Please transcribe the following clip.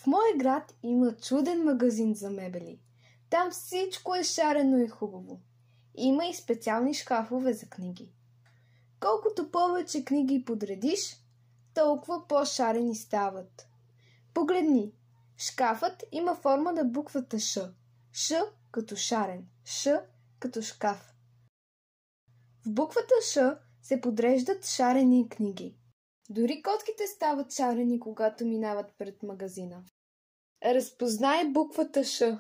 В моя град има чуден магазин за мебели. Там всичко е шарено и хубаво. Има и специални шкафове за книги. Колкото повече книги подредиш, толкова по-шарени стават. Погледни, шкафът има форма на буквата Ш. Ш като шарен, Ш като шкаф. В буквата Ш се подреждат шарени книги. Дори котките стават шарени, когато минават пред магазина. Разпознай буквата Ш.